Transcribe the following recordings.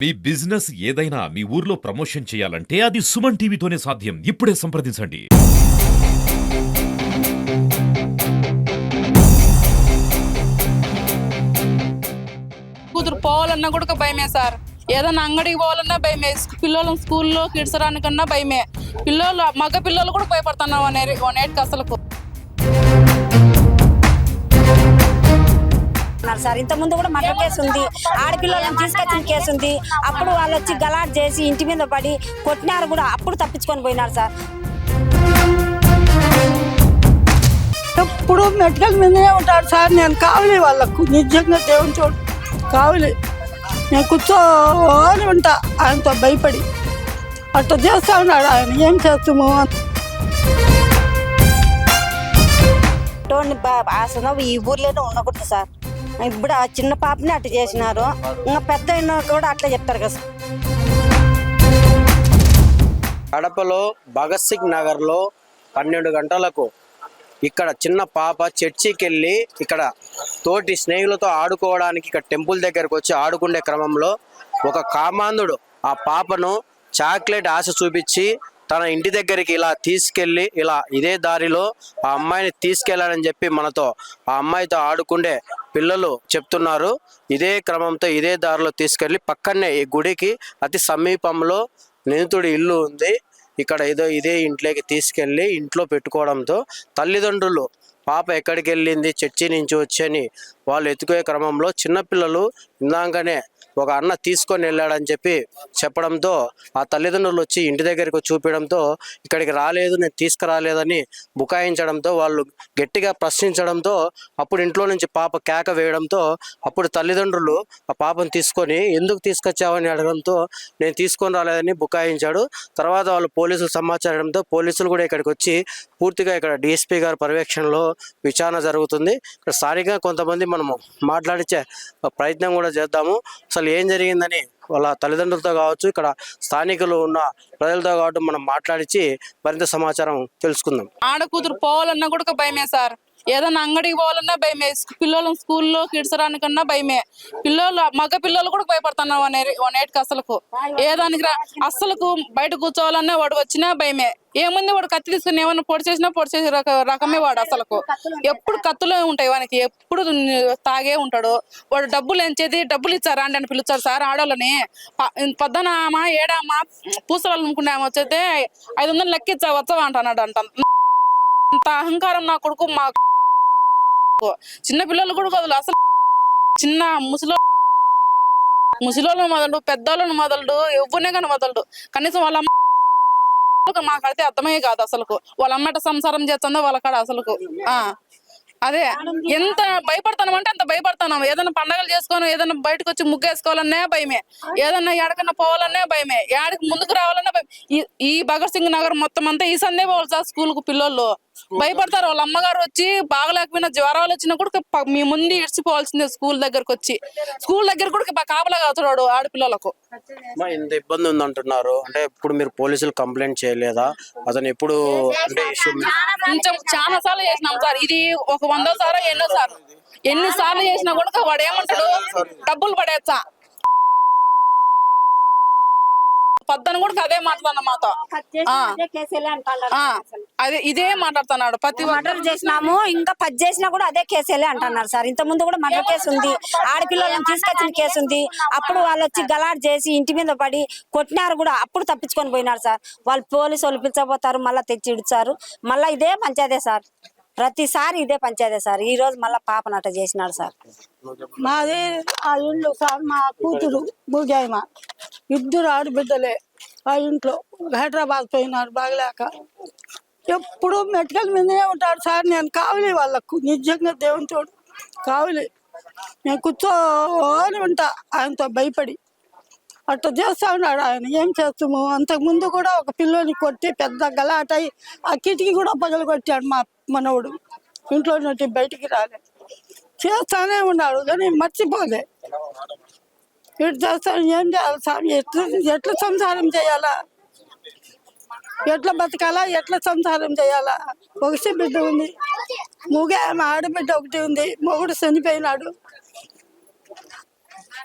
మీ business ఏదైనా మీ ఊర్లో promotion చేయాలంటే అది సుమన్ టీవీతోనే సాధ్యం. ఇప్పుడే సంప్రదించండి. కూతురు పోవాలన్నా కూడా భయమే సార్. ఏదైనా అంగడికి పోవాలన్నా భయమే. పిల్లలు స్కూల్లో కిడ్సరానికన్నా భయమే. మగ పిల్లలు కూడా భయపడుతున్నారు అనేటికి అసలుకు. సార్ ఇంత ముందు కూడా మర్డర్ కేసు ఉంది, ఆడపిల్లలను తీసుకొచ్చిన కేసు ఉంది. అప్పుడు వాళ్ళు వచ్చి గలాట్ చేసి ఇంటి మీద పడి కొట్టినారు కూడా, అప్పుడు తప్పించుకొని పోయినారు సార్. ఎప్పుడు మెడికల్ మీదనే ఉంటాడు సార్. నేను కావాలి వాళ్ళకు, నిజంగా దేవుని చోటు కావాలి. నేను కూర్చోని ఉంటా ఆయనతో భయపడి. అట్లా చేస్తా ఉన్నాడు ఆయన. ఏం చేస్తాము అసలు ఈ ఊర్లోనే ఉండకూడదు సార్. ఇప్పుడు ఆ చిన్న పాపని అట్లా చేసినారు, ఇంకా పెద్ద అయినా కూడా అట్లా చెప్తారు కదా సార్. కడపలో భగత్ సింగ్ నగర్లో 12 గంటలకు ఇక్కడ చిన్న పాప చర్చికి వెళ్ళి ఇక్కడ తోటి స్నేహితులతో ఆడుకోవడానికి ఇక్కడ టెంపుల్ దగ్గరకు వచ్చి ఆడుకునే క్రమంలో ఒక కామాంధుడు ఆ పాపను చాక్లెట్ ఆశ చూపించి తన ఇంటి దగ్గరికి ఇలా తీసుకెళ్ళి ఇలా ఇదే దారిలో ఆ అమ్మాయిని తీసుకెళ్ళాలని చెప్పి మనతో ఆ అమ్మాయితో ఆడుకుండే పిల్లలు చెప్తున్నారు. ఇదే క్రమంతో ఇదే దారిలో తీసుకెళ్ళి పక్కనే ఈ గుడికి అతి సమీపంలో నిందితుడి ఇల్లు ఉంది. ఇక్కడ ఇదే ఇంట్లోకి తీసుకెళ్ళి ఇంట్లో పెట్టుకోవడంతో తల్లిదండ్రులు పాప ఎక్కడికి వెళ్ళింది, చర్చి నుంచి వచ్చని వాళ్ళు ఎత్తుకునే క్రమంలో చిన్నపిల్లలు ఇందాకనే ఒక అన్న తీసుకొని వెళ్ళాడని చెప్పి చెప్పడంతో ఆ తల్లిదండ్రులు వచ్చి ఇంటి దగ్గరికి చూపించడంతో ఇక్కడికి రాలేదు, నేను తీసుకురాలేదని బుకాయించడంతో వాళ్ళు గట్టిగా ప్రశ్నించడంతో అప్పుడు ఇంట్లో నుంచి పాప కేక వేయడంతో అప్పుడు తల్లిదండ్రులు ఆ పాపను తీసుకొని ఎందుకు తీసుకొచ్చావని అడగడంతో నేను తీసుకొని రాలేదని బుకాయించాడు. తర్వాత వాళ్ళు పోలీసులు సమాచారంతో పోలీసులు కూడా ఇక్కడికి వచ్చి పూర్తిగా ఇక్కడ డిఎస్పీ గారి పర్యవేక్షణలో విచారణ జరుగుతుంది. ఇక్కడ స్థానికంగా కొంతమంది మనము మాట్లాడించే ప్రయత్నం కూడా చేద్దాము. అసలు ఏం జరిగిందని వాళ్ళ తల్లిదండ్రులతో కావచ్చు, ఇక్కడ స్థానికులు ఉన్న ప్రజలతో కావచ్చు మనం మాట్లాడించి మరింత సమాచారం తెలుసుకుందాం. ఆడ కూతురు పోవాలన్నా కూడా భయమే సార్. ఏదైనా అంగడికి పోవాలన్నా భయమే. పిల్లలు స్కూల్లో కిడ్సరానికన్నా భయమే. మగ పిల్లలు కూడా భయపడుతున్నారు అనేటికి అసలుకు. ఏదానికి అస్సలకు బయట కూర్చోవాలన్నా వాడు వచ్చినా భయమే. ఏముంది వాడు కత్తి తీసుకుని ఏమన్నా పొడి చేసే రకమే వాడు అసలుకు. ఎప్పుడు కత్తులే ఉంటాయి వానికి, ఎప్పుడు తాగే ఉంటాడు వాడు. డబ్బులు ఎంచేది, డబ్బులు ఇచ్చారా అండి అని పిలుస్తారు సార్ ఆడోళ్ళని. పొద్దునామా ఏడామా పూసలు అనుకునే వచ్చేస్తే 500 లెక్కిచ్చా వచ్చావా అంటున్నాడు అంట. అంత అహంకారం నా కొడుకు. మా చిన్న పిల్లలు కూడా వదలు, అసలు చిన్న ముసలోళ్ళను మొదలు, పెద్దోళ్ళను మొదలు, ఎవరినే కానీ వదలడు. కనీసం వాళ్ళ మాకైతే అర్థమయ్యే కాదు అసలుకు. వాళ్ళ అమ్మట సంసారం చేస్తుందో వాళ్ళ కాడ అసలుకు. అదే ఎంత భయపడతాం అంటే అంత భయపడతాం. ఏదైనా పండగలు చేసుకొని ఏదైనా బయటకు వచ్చి ముగ్గేసుకోవాలనే భయమే. ఏదన్నా ఎడకన్నా పోవాలనే భయమే. ఏడకి ముందుకు రావాలనే భయం. ఈ భగత్ సింగ్ నగర్ మొత్తం అంతా ఈ సందే పోవాలి సార్. స్కూల్ కు పిల్లలు భయపడతారు. వాళ్ళ అమ్మగారు వచ్చి బాగలేకపోయినా జ్వరాలు వచ్చినా కూడా మీ ముందు ఇడిచిపోవాల్సిందే. స్కూల్ దగ్గరకు వచ్చి స్కూల్ దగ్గర కూడా కాపలా కాచున్నాడు ఆడపిల్లలకు. ఇంత ఇబ్బంది ఉందంటున్నారు అంటే ఇప్పుడు మీరు పోలీసులు కంప్లైంట్ చేయలేదా? అతను ఎప్పుడు అంటే కొంచెం చాలా సార్లు చేసినాం సార్. ఇది ఒక 100 సార్లు ఎన్నిసార్లు చేసినా కూడా వాడు ఏమంటాడు, డబ్బులు పడేచ్చా పద్దను కూడా అదే మాట్లాడిన మాతో. అదే ఇదే మాట్లాడుతున్నాడు. ప్రతి మర్డర్ చేసినాము, ఇంకా 10 చేసినా కూడా అదే కేసులే అంటున్నారు సార్. ఇంత ముందు కూడా మర్డర్ కేసు ఉంది, ఆడపిల్లలను తీసుకొచ్చిన కేసు ఉంది. అప్పుడు వాళ్ళు వచ్చి గలాట్ చేసి ఇంటి మీద పడి కొట్టినారు కూడా, అప్పుడు తప్పించుకొని పోయినారు సార్. వాళ్ళు పోలీసు వాళ్ళు పిలిచబోతారు, మళ్ళీ తెచ్చి ఇడుచారు. మళ్ళీ ఇదే పంచాయతే సార్. ప్రతిసారి ఇదే పంచాయతే సార్. ఈ రోజు మళ్ళీ పాపనట చేసినాడు సార్. మాది ఆ ఇల్లు సార్. మా కూతురు భూజాయమ, 2 ఆడబిడ్డలే ఆ ఇంట్లో. హైదరాబాద్ పోయినారు బాగలేక. ఎప్పుడు మెడికల్ మీదనే ఉంటాడు సార్. నేను కావాలి వాళ్ళకు, నిజంగా దేవుని చోటు కావాలి. నేను కూర్చోని ఉంటా ఆయనతో భయపడి. అట్లా చేస్తా ఉన్నాడు ఆయన. ఏం చేస్తాము. అంతకుముందు కూడా ఒక పిల్లోని కొట్టి పెద్ద గలాటై ఆ కిటికీ కూడా పగలు కొట్టాడు మా మనవుడు. ఇంట్లో నుండి బయటికి రాలే. చేస్తానే ఉన్నాడు కానీ మర్చిపోలే. ఇటు చేస్తాను. ఏం చేయాలి సార్? ఎట్లా సంసారం చేయాలా, ఎట్లా బతకాలా, ఎట్లా సంసారం చేయాలా? ఒకటి బిడ్డ ఉంది, ఆడబిడ్డ ఒకటి ఉంది. మొగుడు చనిపోయినాడు.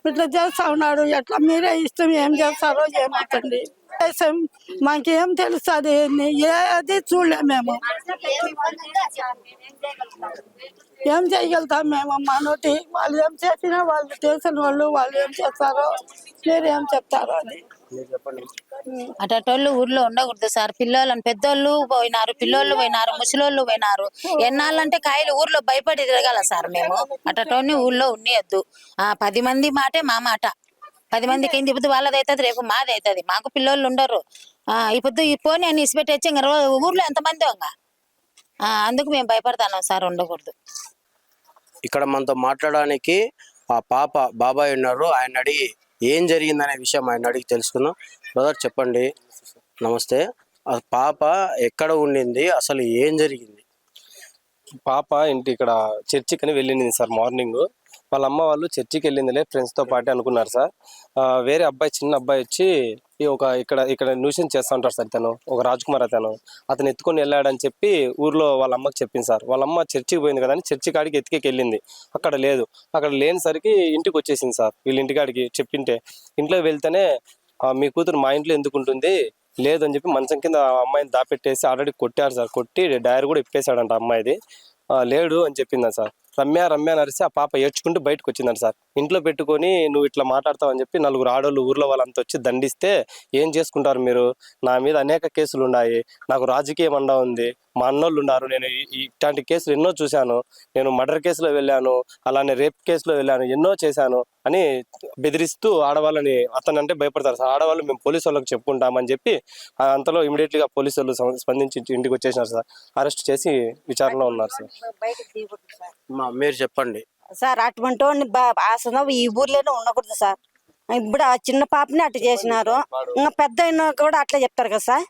ఇట్లా చేస్తా ఉన్నాడు. ఎట్లా మీరే ఇష్టం ఏం చేస్తారో ఏమవుతుంది మాకేం తెలుస్తుంది? ఏది చూడలే మేము. ఏం చేయగలుగుతాం మేము? మనోటి వాళ్ళు ఏం చేసినా వాళ్ళు తెలిసిన వాళ్ళు ఏం చేస్తారో మీరు ఏం చెప్తారో అది అటోళ్ళు ఊర్లో ఉండకూడదు సార్. పిల్లలను పెద్దోళ్ళు పోయినారు, పిల్లోళ్ళు పోయినారు, ముసలోళ్ళు పోయినారు. ఎన్నాళ్ళంటే కాయలు ఊర్లో భయపడి తిరగాల సార్ మేము. అటోని ఊర్లో ఉన్నయద్దు. 10 మంది మాటే మా మాట. 10 మందికి ఏంది ఇప్పుడు వాళ్ళది అవుతుంది, రేపు మాది అవుతుంది. మాకు పిల్లోళ్ళు ఉండరు. ఇప్పుడు ఈ పోనీ అని ఇసిపెట్టేచ్చి ఇంక ఊర్లో ఎంతమంది అందుకు మేము భయపడతాను సార్, ఉండకూడదు. ఇక్కడ మనతో మాట్లాడడానికి ఆ పాప బాబాయ్ ఉన్నారు. ఆయన అడిగి ఏం జరిగిందనే విషయం ఆయన అడిగి తెలుసుకుందాం. బ్రదర్ చెప్పండి. నమస్తే. ఆ పాప ఎక్కడ ఉండింది, అసలు ఏం జరిగింది? పాప ఇంటి ఇక్కడ చర్చికి అని వెళ్ళింది సార్. మార్నింగ్ వాళ్ళ అమ్మ వాళ్ళు చర్చికి వెళ్ళిందిలే ఫ్రెండ్స్తో పాటే అనుకున్నారు సార్. వేరే అబ్బాయి, చిన్న అబ్బాయి వచ్చి ఇక్కడ న్యూషన్ చేస్తూ ఉంటారు సార్. ఒక రాజ్ కుమార్ అతను ఎత్తుకొని వెళ్ళాడని చెప్పి ఊర్లో వాళ్ళ అమ్మకి చెప్పింది సార్. వాళ్ళ అమ్మ చర్చికి పోయింది కదా అని చర్చి కాడికి ఎత్తుకెళ్ళింది. వెళ్ళింది. అక్కడ లేదు. అక్కడ లేనిసరికి ఇంటికి వచ్చేసింది సార్. వీళ్ళ ఇంటికాడికి చెప్పింటే ఇంట్లోకి వెళ్తేనే మీ కూతురు మా ఇంట్లో ఎందుకు ఉంటుంది లేదని చెప్పి మంచం కింద అమ్మాయిని దాపెట్టేసి ఆల్రెడీ కొట్టారు సార్. కొట్టి డైరీ కూడా ఇప్పేశాడంట అమ్మాయిది. లేడు అని చెప్పిందని సార్. రమ్య నరిసి ఆ పాప ఏడ్చుకుంటూ బయటకు వచ్చిందంట సార్. ఇంట్లో పెట్టుకొని నువ్వు ఇట్లా మాట్లాడతావు అని చెప్పి 4 ఆడోళ్ళు ఊర్లో వాళ్ళంతా వచ్చి దండిస్తే ఏం చేసుకుంటారు మీరు? నా మీద అనేక కేసులు ఉన్నాయి, నాకు రాజకీయం అండా ఉంది, మా అన్నోళ్ళు ఉన్నారు, నేను ఇట్లాంటి కేసులు ఎన్నో చూశాను, నేను మర్డర్ కేసులో వెళ్ళాను, అలానే రేప్ కేసులో వెళ్ళాను, ఎన్నో చేశాను అని బెదిరిస్తూ ఆడవాళ్ళని అతనంటే భయపడతారు సార్. ఆడవాళ్ళు మేము పోలీసు వాళ్ళకి చెప్పుకుంటామని చెప్పి అంతలో ఇమీడియట్గా పోలీసు వాళ్ళు స్పందించి ఇంటికి వచ్చేసినారు సార్. అరెస్ట్ చేసి విచారణలో ఉన్నారు సార్. మీరు చెప్పండి సార్. అటువంటి అసలు ఈ ఊర్లోనే ఉండకూడదు సార్. ఇప్పుడు ఆ చిన్న పాపని అట్లా చేసినారు. ఇంకా పెద్ద కూడా అట్లా చెప్తారు కదా సార్.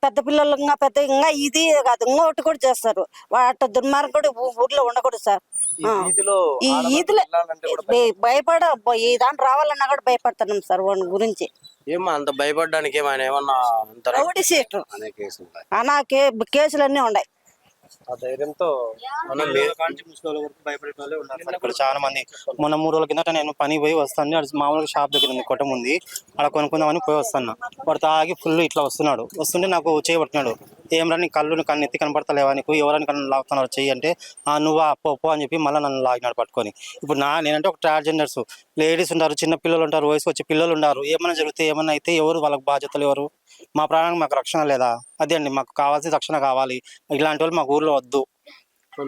పెద్ద పిల్లలు ఇంకా ఇది కాదు ఇంకొకటి కూడా చేస్తారు. అట్లా దుర్మార్గుడు ఊర్లో ఉండకూడదు సార్. ఈ ఈదులో భయపడ ఈ దాంట్లో రావాలన్నా కూడా భయపడుతున్నాం సార్ వాడి గురించి. ఏమో అంత భయపడడానికి ఏమన్నా రౌడీ సీట్లు అనా కేసులన్నీ ఉన్నాయి. ఆ ధైర్యంతో ఇక్కడ చాలా మంది. మొన్న 3 రోజుల కిందట నేను పని పోయి వస్తాను. మామూలుగా షాప్ దగ్గర ఉంది, కొట్టం ఉంది, అక్కడ కొనుక్కుందామని పోయి వస్తాను. వాడు తాగి ఫుల్ ఇట్లా వస్తుంటే నాకు చేయబడుతున్నాడు. ఏమరా నీ కన్ను ఎత్తి కనపడతలేవా, నీకు ఎవరైనా కన్ను లాగుతున్నారు చెయ్యి అంటే నువ్వు పో అని చెప్పి మళ్ళీ నన్ను లాగినాడు పట్టుకొని. ఇప్పుడు నేనంటే ఒక ట్రాన్స్జెండర్స్ లేడీస్ ఉంటారు, చిన్న పిల్లలు ఉంటారు, వయసు వచ్చే పిల్లలు ఉన్నారు. ఏమైనా జరిగితే ఏమైనా అయితే ఎవరు వాళ్ళకి బాధ్యతలు ఎవరు? మా ప్రాణానికి మాకు రక్షణ లేదా? అదే అండి మాకు కావాల్సిన రక్షణ కావాలి. ఇలాంటి వాళ్ళు మాకు ఊర్లో వద్దు.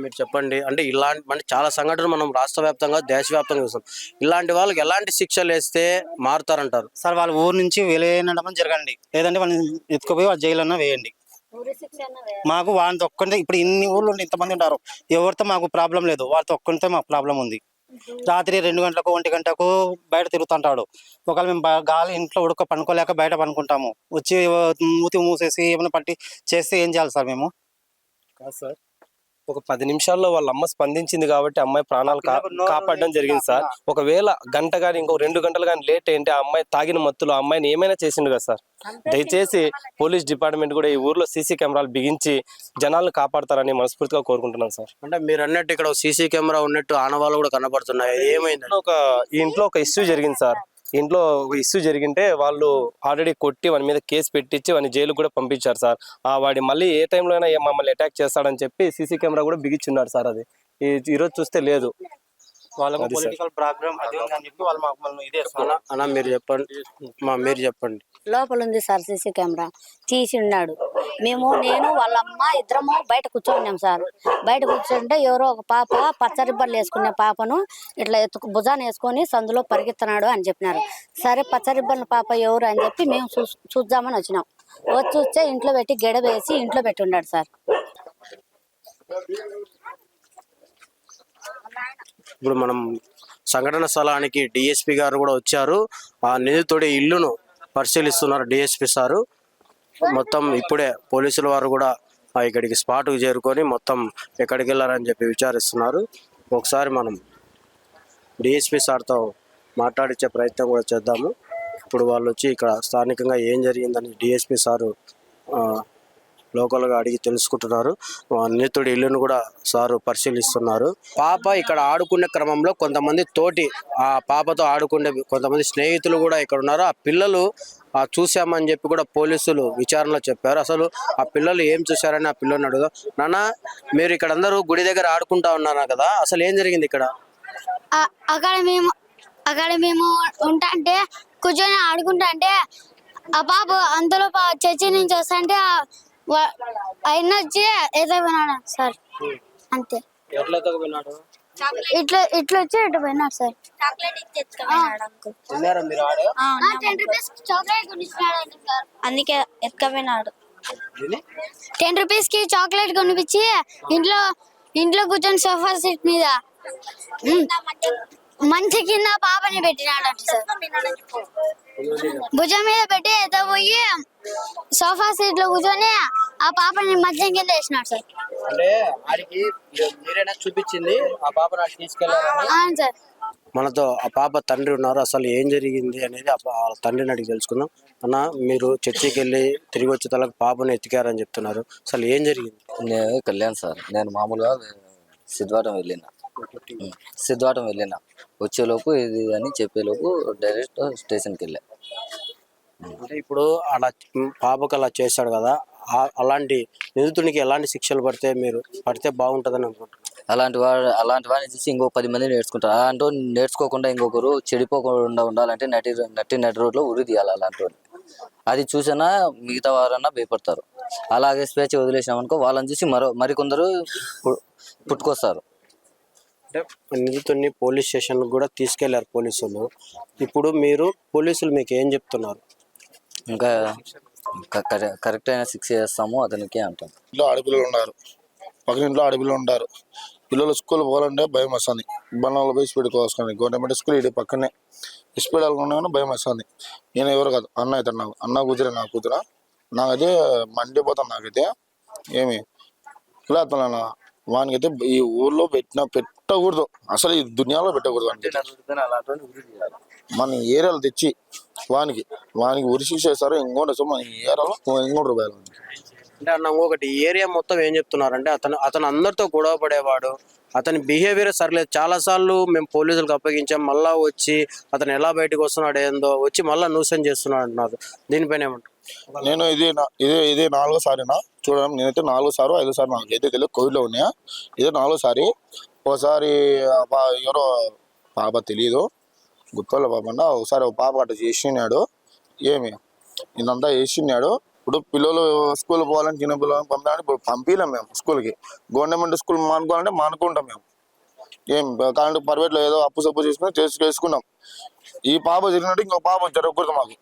మీరు చెప్పండి. అంటే ఇలాంటి చాలా సంఘటనలు మనం రాష్ట్ర వ్యాప్తంగా దేశవ్యాప్తంగా చూస్తాం. ఇలాంటి వాళ్ళకి ఎలాంటి శిక్షలు వేస్తే మారుతారంటారు? సార్ వాళ్ళ ఊరు నుంచి వెళ్ళేయడం జరగండి, లేదంటే వాళ్ళని ఎత్తుకుపోయి వాళ్ళ జైలన్నా వేయండి. మాకు వాళ్ళతో ఒక్కటే ఇప్పుడు ఇన్ని ఊర్లు ఉండి ఇంతమంది ఉంటారు, ఎవరితో మాకు ప్రాబ్లం లేదు, వాళ్ళతో ఒక్కరితో మాకు ప్రాబ్లం ఉంది. రాత్రి 2 గంటలకు 1 గంటకు బయట తిరుగుతుంటాడు. ఒకవేళ మేము గాలి ఇంట్లో ఉడక పనుకోలేక బయట పనుకుంటాము. వచ్చి మూతి మూసేసి ఏమైనా పట్టి చేస్తే ఏం చేయాలి సార్ మేము? కాదు సార్, ఒక 10 నిమిషాల్లో వాళ్ళ అమ్మ స్పందించింది కాబట్టి అమ్మాయి ప్రాణాలు కాపాడడం జరిగింది సార్. ఒకవేళ గంట కానీ ఇంకో 2 గంటలు కానీ లేట్ అయింటే ఆ అమ్మాయి తాగిన మత్తులో అమ్మాయిని ఏమైనా చేసిండు కదా సార్. దయచేసి పోలీస్ డిపార్ట్మెంట్ కూడా ఈ ఊర్లో సీసీ కెమెరాలు బిగించి జనాలను కాపాడతారని మనస్ఫూర్తిగా కోరుకుంటున్నాను సార్. అంటే మీరు అన్నట్టు ఇక్కడ సీసీ కెమెరా ఉన్నట్టు ఆనవాళ్ళు కూడా కనబడుతున్నాయి. ఏమైంది? ఈ ఇంట్లో ఒక ఇష్యూ జరిగింది సార్. ఇంట్లో ఒక ఇష్యూ జరిగింటే వాళ్ళు ఆల్రెడీ కొట్టి వాని మీద కేసు పెట్టించి వాని జైలు కూడా పంపించారు సార్. వాడి మళ్ళీ ఏ టైంలో అయినా మమ్మల్ని అటాక్ చేస్తాడని చెప్పి సీసీ కెమెరా కూడా బిగించున్నారు సార్. అది ఈరోజు చూస్తే లేదు. వాళ్ళకు పొలిటికల్ ప్రాబ్లం అది ఉంది అని చెప్పి వాళ్ళు మమ్మల్ని ఇదే అన్న మీరు చెప్పండి. మీరు చెప్పండి. లోపల ఉంది సార్ సీసీ కెమెరా తీసి ఉన్నాడు. నేను వాళ్ళ అమ్మ ఇద్దరము బయట కూర్చోన్నాం సార్. బయట కూర్చుంటే ఎవరో ఒక పాప పచ్చ రిబ్బన్లు వేసుకునే పాపను ఇట్లా భుజాన్ని వేసుకొని సందులో పరిగెత్తనాడు అని చెప్పినారు. సరే పచ్చ రిబ్బన్ల పాప ఎవరు అని చెప్పి మేము చూద్దామని వచ్చినాం. వచ్చి వస్తే ఇంట్లో పెట్టి గెడ వేసి ఇంట్లో పెట్టి ఉన్నాడు సార్. ఇప్పుడు మనం సంఘటన స్థలానికి డిఎస్పీ గారు కూడా వచ్చారు. ఆ నిందితుడి ఇల్లును పరిశీలిస్తున్నారు డిఎస్పీ సారు. మొత్తం ఇప్పుడే పోలీసుల వారు కూడా ఇక్కడికి స్పాట్కు చేరుకొని మొత్తం ఎక్కడికి వెళ్ళారని చెప్పి విచారిస్తున్నారు. ఒకసారి మనం డిఎస్పీ సార్తో మాట్లాడించే ప్రయత్నం కూడా చేద్దాము. ఇప్పుడు వాళ్ళు వచ్చి ఇక్కడ స్థానికంగా ఏం జరిగిందని డిఎస్పీ సారు లోకల్గా అడిగి తెలుసుకుంటున్నారు. నిందితుడి ఇల్లును కూడా సారు పరిశీలిస్తున్నారు. పాప ఇక్కడ ఆడుకునే క్రమంలో కొంతమంది తోటి ఆ పాపతో ఆడుకునే కొంతమంది స్నేహితులు కూడా ఇక్కడ ఉన్నారు. ఆ పిల్లలు చూసామని చెప్పి కూడా పోలీసులు విచారణలో చెప్పారు. అసలు ఆ పిల్లలు ఏం చూశారని ఆ పిల్లల్ని అడుగుదాం. నాన్న, మీరు ఇక్కడ అందరూ గుడి దగ్గర ఆడుకుంటా ఉన్నారు కదా, అసలు ఏం జరిగింది ఇక్కడ? అక్కడ మేము ఉంటా అంటే కూర్చొని ఆడుకుంటా అంటే ఆ పాప అంతలో చర్చి నుంచి వస్తా ఆయన వచ్చి ఎదగపోయినాడు సార్. అంతే, ఎట్లా ఎత్తుకుపోయినాడు? ఇట్లా వచ్చి ఇటు పోయినాడు సార్. తిన్నారా మీరు ఆడే? 10 రూపీస్ చాక్లెట్ కొనిచ్చినాడు సార్, అందుకే ఎత్తుకపోయినాడు. 10 రూపీస్ కి చాక్లెట్ కొనిపించి ఇంట్లో కూర్చొని సోఫా సెట్ మీద మంచి కింద పాపని పెట్టినాడంట సార్. భుజం మీద పెట్టి ఎత్తపోయి సోఫా సీట్ లో కూర్చొని ఆ పాపని మధ్య కింద వేసినాడు సార్. అంటే ఆడికి మీరేనా చూపించింది ఆ పాప నాకు తీసుకెళ్ళారు? అవును సార్. మనతో ఆ పాప తండ్రి ఉన్నారు. అసలు ఏం జరిగింది అనేది ఆ తండ్రిని అడిగి తెలుసుకుందాం. అన్న, మీరు చర్చికి వెళ్ళి తిరిగి వచ్చే తలకు పాపను ఎత్తికారని చెప్తున్నారు. అసలు ఏం జరిగింది? నేను కళ్యాణ్ సార్, నేను మామూలుగా సిద్ధాటం వెళ్ళిన వచ్చేలోపు ఇది అని చెప్పేలోపు డైరెక్ట్ స్టేషన్కి వెళ్ళా. అంటే ఇప్పుడు అలా పాపకు అలా చేశాడు కదా, అలాంటి నిందితునికి ఎలాంటి శిక్షలు పడితే బాగుంటుందని అనుకుంటున్నాను. అలాంటి వాడిని చూసి ఇంకో 10 మంది నేర్చుకుంటారు. అలాంటి నేర్చుకోకుండా ఇంకొకరు చెడిపోకుండా ఉండాలంటే నటి రోడ్లో ఉరి తీయాలి అలాంటి. అది చూసినా మిగతా వారన్నా భయపడతారు. అలాగే స్వేచ్ఛ వదిలేసినామనుకో వాళ్ళని చూసి మరికొందరు పుట్టుకొస్తారు. అంటే నిందితుడిని పోలీస్ స్టేషన్ కూడా తీసుకెళ్లారు పోలీసులు. ఇప్పుడు పోలీసులు మీకు ఏం చెప్తున్నారు? ఇంకా కరెక్ట్ అయిన శిక్ష చేస్తాము అతనికి అంటాం. ఇంట్లో ఆడపిల్లలు ఉన్నారు, పక్కన ఇంట్లో ఆడపిల్లలు ఉంటారు. పిల్లలు స్కూల్ పోవాలంటే భయం వస్తుంది. బండ్లలో పోయి స్పీడ్ కోసుకొని గవర్నమెంట్ స్కూల్ ఇది పక్కనే స్పీడ్ వెళ్ళకుండా భయం వస్తుంది. నేను ఎవరు కాదు, అన్న అవుతాడు. నాకు అన్న కూతురే, నా కూతురా. నాకైతే మండిపోతాను. నాకైతే ఏమి ఇలా అతను వానికైతే ఈ ఊర్లో పెట్టకూడదు, అసలు ఈ దునియాలో పెట్టకూడదు. అంటే మన ఏరియాలో తెచ్చి వానికి ఉరి శిక్ష చేస్తారు. ఇంకోటి మన ఏరియాలో ₹3 అంటే అన్న, ఇంకొకటి ఏరియా మొత్తం ఏం చెప్తున్నారంటే అతను అందరితో గొడవ పడేవాడు, అతని బిహేవియర్ సరిలేదు. చాలాసార్లు మేము పోలీసులకు అప్పగించాం, మళ్ళా వచ్చి అతను ఎలా బయటకు వస్తున్నాడు ఏందో వచ్చి మళ్ళీ న్యూసెన్స్ చేస్తున్నాడు అంటున్నారు. దీనిపైన ఏమంటారు? నేను ఇది 4సారినా చూడడం. నేనైతే 4సారి 5సారి నాకైతే తెలియదు, కోవిడ్లో ఉన్నాయా. ఇదే 4సారి. ఒకసారి ఎవరో పాప తెలియదు, గుత్తోళ్ళ పాప అంట. ఒకసారి ఒక పాప అట్లా చేసినాడు. ఇదంతా చేసినాడు. ఇప్పుడు పిల్లలు స్కూల్ పోవాలని చిన్న పిల్లలని పంపాలని ఇప్పుడు పంపించలేం మేము స్కూల్కి. గవర్నమెంట్ స్కూల్ మానుకోవాలంటే మానుకుంటాం మేము. కాబట్టి ప్రైవేట్లో ఏదో అప్పు చేసుకున్నాం. ఈ పాప జరిగినట్టు ఇంకో పాప జరగకూడదు మాకు.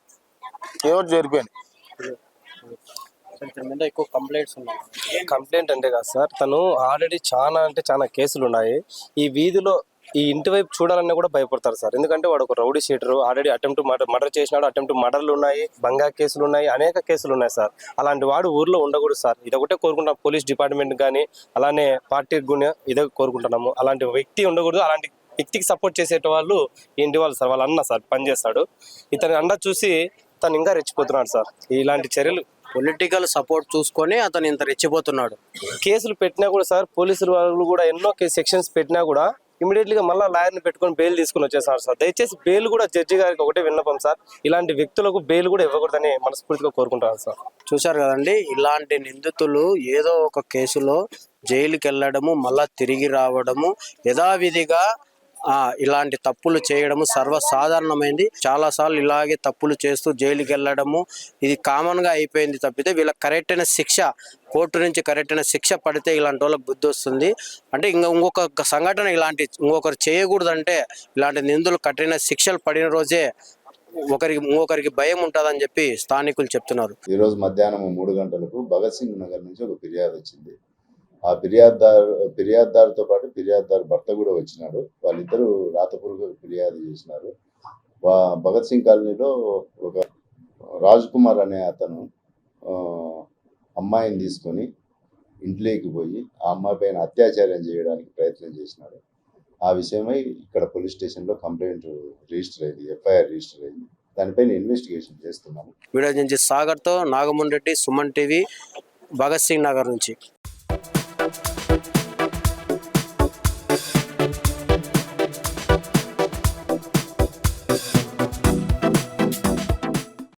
ఏదో జరిపోయింది. ఎక్కువ కంప్లైంట్స్ ఉన్నాయి. కంప్లైంట్ అంటే కాదు సార్, తను ఆల్రెడీ చాలా కేసులు ఉన్నాయి. ఈ వీధిలో ఈ ఇంటి వైపు చూడాలన్నా కూడా భయపడతారు సార్. ఎందుకంటే వాడు ఒక rowdy sheeter, already attempt murder చేసినాడు, అటెంప్ట్ మర్డర్లు ఉన్నాయి, బంగా కేసులు ఉన్నాయి, అనేక కేసులు ఉన్నాయి సార్. అలాంటి వాడు ఊర్లో ఉండకూడదు సార్. ఇదొకటే కోరుకుంటాం పోలీస్ డిపార్ట్మెంట్ కానీ, అలానే పార్టీకి కూడా ఇదే కోరుకుంటున్నాము. అలాంటి వ్యక్తి ఉండకూడదు. అలాంటి వ్యక్తికి సపోర్ట్ చేసేట వాళ్ళు ఇంటి వాళ్ళు సార్. వాళ్ళ అన్న సార్ పనిచేస్తాడు. ఇతని అండ చూసి తను ఇంకా రెచ్చిపోతున్నాడు సార్. ఇలాంటి చర్యలు పొలిటికల్ సపోర్ట్ చూసుకొని అతను ఇంత రెచ్చిపోతున్నాడు. కేసులు పెట్టినా కూడా సార్, పోలీసులు వాళ్ళు కూడా ఎన్నో సెక్షన్స్ పెట్టినా కూడా ఇమీడియట్లీగా మళ్ళీ లాయర్ని పెట్టుకొని బెయిల్ తీసుకుని వచ్చేసారు సార్. దయచేసి బెయిల్ కూడా జడ్జి గారికి ఒకటే విన్నపం సార్, ఇలాంటి వ్యక్తులకు బెయిల్ కూడా ఇవ్వకూడదని మనస్ఫూర్తిగా కోరుకుంటున్నాను సార్. చూశారు కదండి, ఇలాంటి నిందితులు ఏదో ఒక కేసులో జైలుకి వెళ్ళడము, మళ్ళా తిరిగి రావడము, యథావిధిగా ఇలాంటి తప్పులు చేయడము సర్వసాధారణమైంది. చాలాసార్లు ఇలాగే తప్పులు చేస్తూ జైలుకి వెళ్ళడము ఇది కామన్గా అయిపోయింది. తప్పితే వీళ్ళకి కరెక్ట్ అయిన శిక్ష, కోర్టు నుంచి కరెక్ట్ అయిన శిక్ష పడితే ఇలాంటి వాళ్ళకి బుద్ధి వస్తుంది. అంటే ఇంకొక సంఘటన ఇంకొకరు చేయకూడదంటే ఇలాంటి నిందులు కఠిన శిక్షలు పడిన రోజే ఇంకొకరికి భయం ఉంటుందని చెప్పి స్థానికులు చెప్తున్నారు. ఈరోజు మధ్యాహ్నం 3 గంటలకు భగత్ సింగ్ నగర్ నుంచి ఒక ఫిర్యాదు వచ్చింది. ఆ ఫిర్యాదుదారుతో పాటు ఫిర్యాదుదారు భర్త కూడా వచ్చినాడు. వాళ్ళిద్దరూ రాతపూర్వక ఫిర్యాదు చేసినారు. భగత్ సింగ్ కాలనీలో ఒక రాజ్ కుమార్ అనే అతను అమ్మాయిని తీసుకొని ఇంట్లోకి పోయి ఆ అమ్మాయి పైన అత్యాచారం చేయడానికి ప్రయత్నం చేసినాడు. ఆ విషయమై ఇక్కడ పోలీస్ స్టేషన్లో కంప్లైంట్ రిజిస్టర్ అయింది, ఎఫ్ఐఆర్ రిజిస్టర్ అయింది. దానిపైన ఇన్వెస్టిగేషన్ చేస్తున్నాము. వీడియో నుంచి సాగర్తో నాగమోహన్ రెడ్డి, సుమన్ టీవీ, భగత్ సింగ్ నగర్ నుంచి.